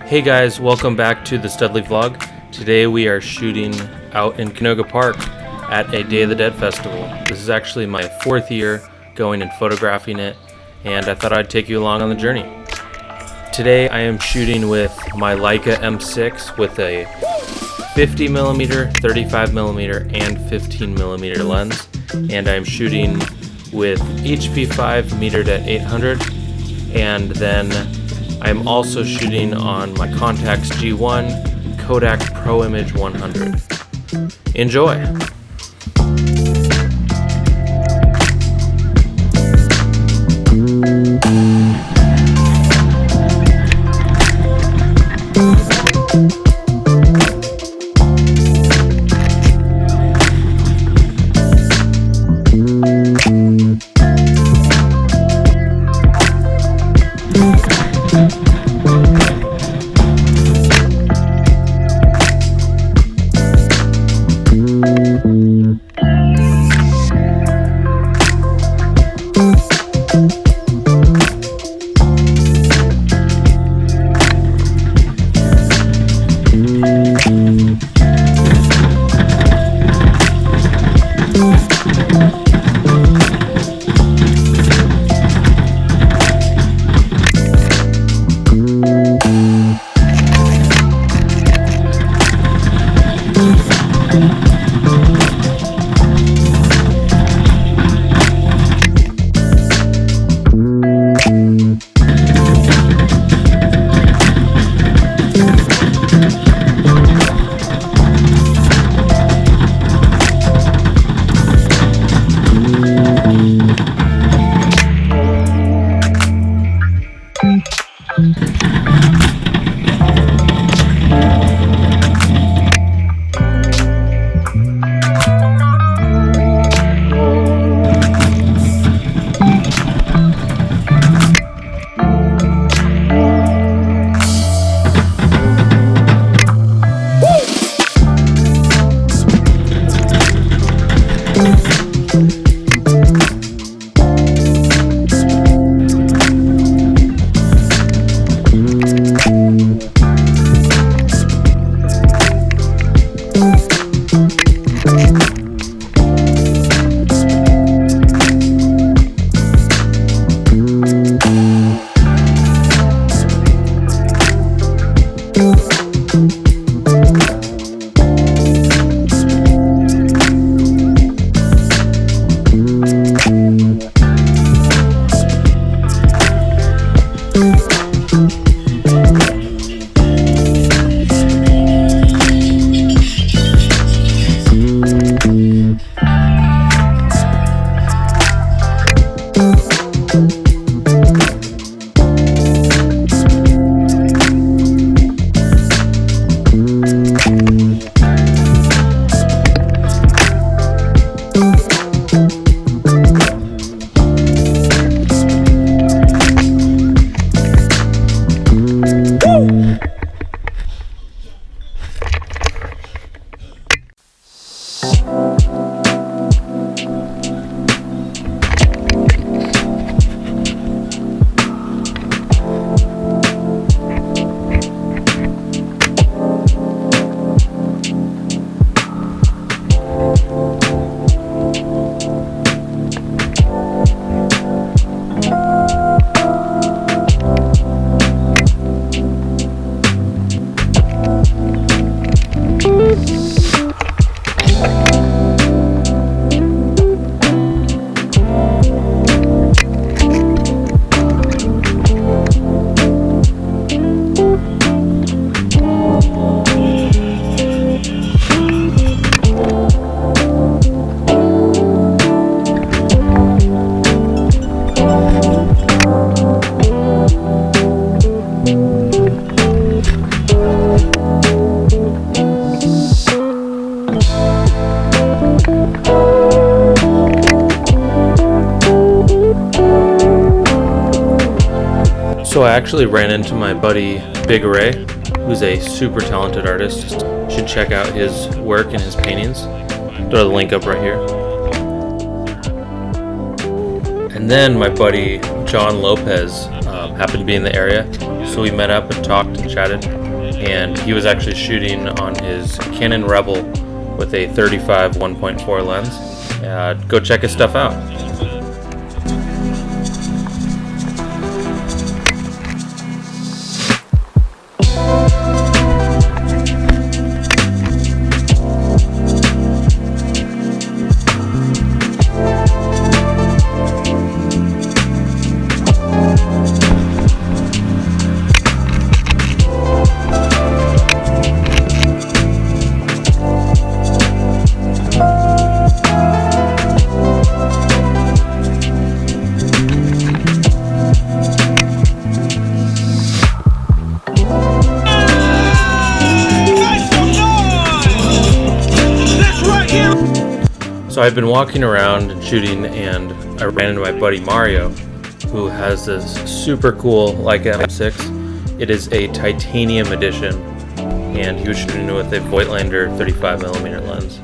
Hey guys, welcome back to the Studley vlog. Today we are shooting out in Canoga Park at a Day of the Dead festival. This is actually my 4th year going and photographing it, and I thought I'd take you along on the journey. Today I am shooting with my Leica M6 with a 50mm, 35mm, and 15mm lens, and I'm shooting with Hp5 metered at 800, and then I'm also shooting on my Contax G1 Kodak Proimage100. Enjoy! So I actually ran into my buddy Big Ray, who's a super talented artist. You should check out his work and his paintings. Throw the link up right here. And then my buddy John Lopez happened to be in the area, so we met up and talked and chatted. and he was actually shooting on his Canon Rebel with a 35 1.4 lens. Go check his stuff out. So I've been walking around and shooting, and I ran into my buddy Mario, who has this super cool Leica M6. It is a titanium edition, and he was shooting with a Voigtlander 35mm lens.